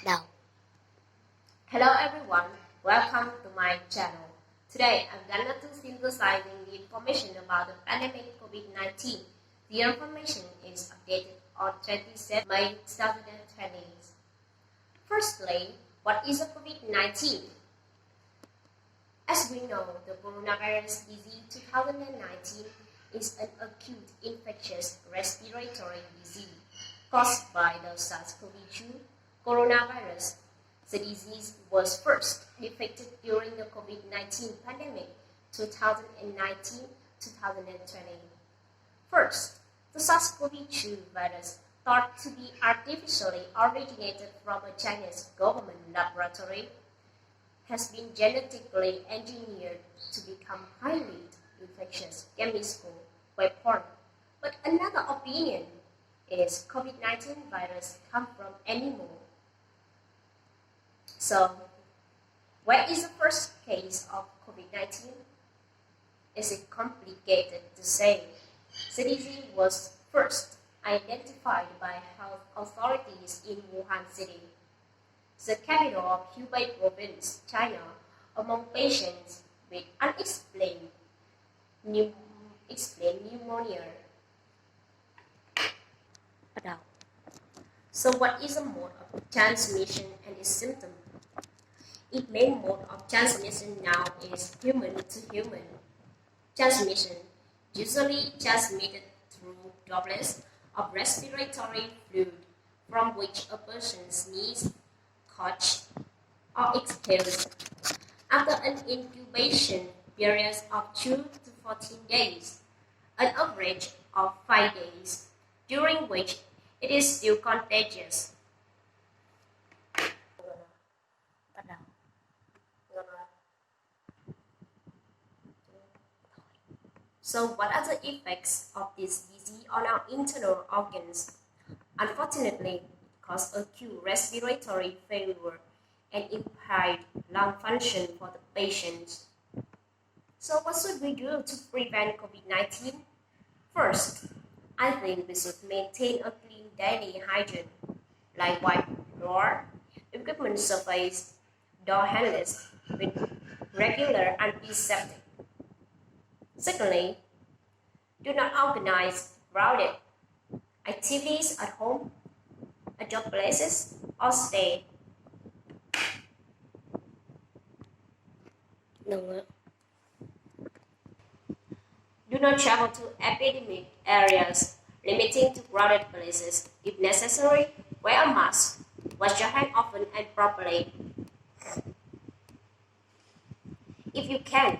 Bắt đầu. Hello everyone, welcome to my channel. Today I'm gonna to synthesizing the information about the pandemic COVID-19. The information is updated on 27 May 2020. Firstly, what is a COVID-19? As we know, the coronavirus disease 2019 is an acute infectious respiratory disease caused by the SARS-CoV-2 coronavirus. The disease was first detected during the COVID-19 pandemic 2019-2020. First, the SARS-CoV-2 virus, thought to be artificially originated from a Chinese government laboratory, has been genetically engineered to become highly infectious chemical weapon. But another opinion is COVID-19 virus come from animal. So, where is the first case of COVID-19? Is it complicated to say? The disease was first identified by health authorities in Wuhan City, the capital of Hubei province, China, among patients with unexplained pneumonia. Bắt đầu. So what is the mode of transmission and its symptom? Its main mode of transmission now is human to human transmission, usually transmitted through droplets of respiratory fluid from which a person sneezes, coughs, or exhales. After an incubation period of 2 to 14 days, an average of 5 days, during which it is still contagious. Bắt đầu. So what are the effects of this disease on our internal organs? Unfortunately, it causes acute respiratory failure and impaired lung function for the patients. So what should we do to prevent COVID-19? First, I think we should maintain a clean daily hygiene, like wipe floor, equipment surface, door handles with regular antiseptic. Secondly, do not organize crowded activities at home, at job places, or stay. Đừng. Do not travel to epidemic areas, limiting to crowded places. If necessary, wear a mask. Wash your hands often and properly. If you can,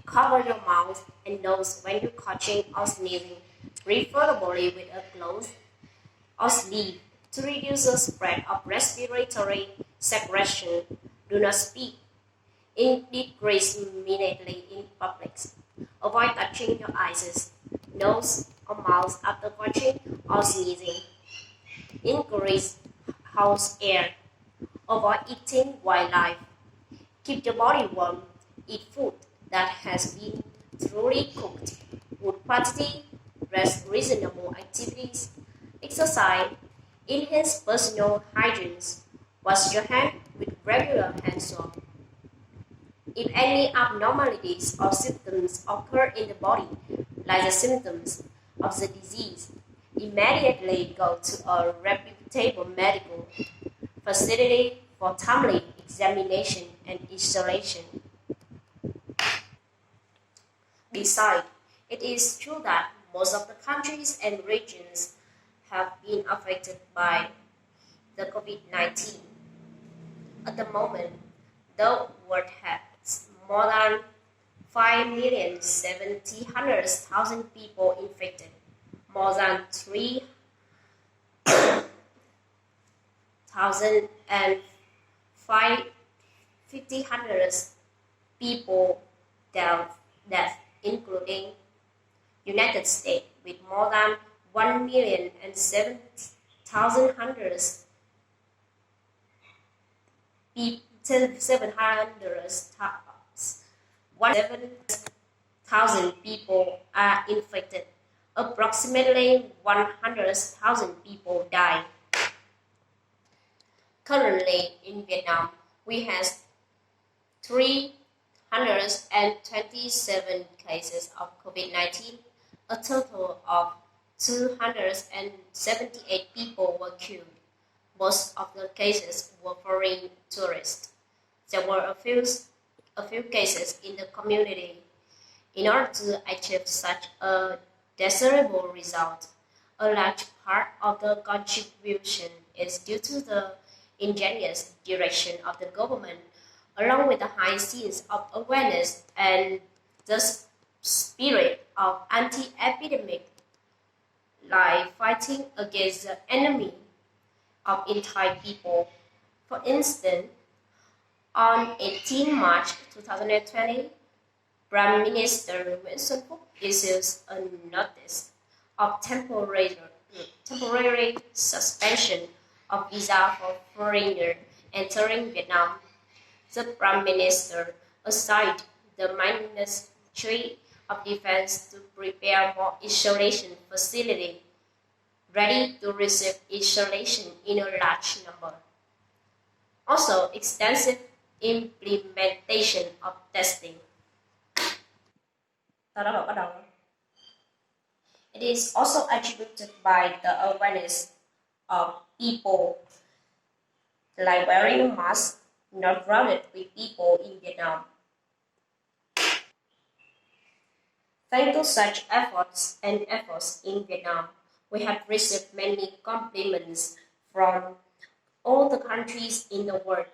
cover your mouth and nose when you're coughing or sneezing, preferably with a cloth or sleeve to reduce the spread of respiratory secretion. Do not speak indiscriminately in public. Avoid touching your eyes, nose, or mouth after coughing or sneezing. Increase house air. Avoid eating wildlife. Keep your body warm. Eat food that has been thoroughly cooked. Good quantity, rest reasonable activities, exercise, enhance personal hygiene. Wash your hands with regular hand soap. If any abnormalities or symptoms occur in the body, like the symptoms of the disease, immediately go to a reputable medical facility for timely examination and isolation. Besides, it is true that most of the countries and regions have been affected by the COVID-19. At the moment, the world has more than 5,700,000 people infected, more than 3,500 people death, including United States with more than 1,700,000 people are infected. Approximately 100,000 people die. Currently in Vietnam, we have 327 cases of COVID-19. A total of 278 people were killed. Most of the cases were foreign tourists. There were a few cases in the community. In order to achieve such a desirable result, a large part of the contribution is due to the ingenious direction of the government, along with the high sense of awareness and the spirit of anti-epidemic, like fighting against the enemy of entire people. For instance, on 18 March 2020, Prime Minister Nguyễn Xuân Phúc issues a notice of temporary suspension of visa for foreigners entering Vietnam. The Prime Minister assigned the Ministry of Defense to prepare more isolation facilities ready to receive isolation in a large number. Also, extensive implementation of testing. Sau đó bắt đầu. It is also attributed by the awareness of people, like wearing a mask, not crowded with people in Vietnam. Thanks to such efforts in Vietnam, we have received many compliments from all the countries in the world.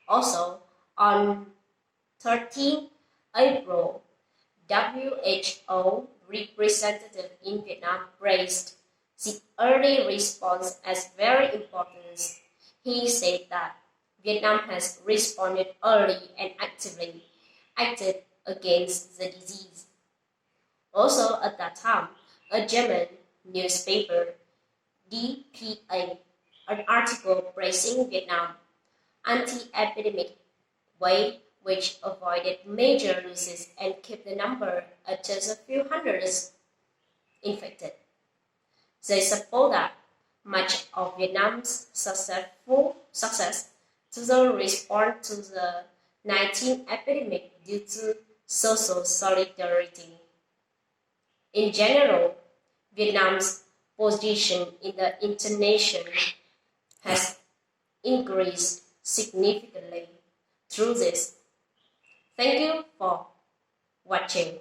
Also, on 13 April, WHO representative in Vietnam praised the early response as very important. He said that Vietnam has responded early and actively acted against the disease. Also at that time, a German newspaper, DPA, an article praising Vietnam anti-epidemic way which avoided major losses and kept the number at just a few hundreds infected. They support that much of Vietnam's success to the response to the 19 epidemic due to social solidarity. In general, Vietnam's position in the international has increased significantly through this. Thank you for watching.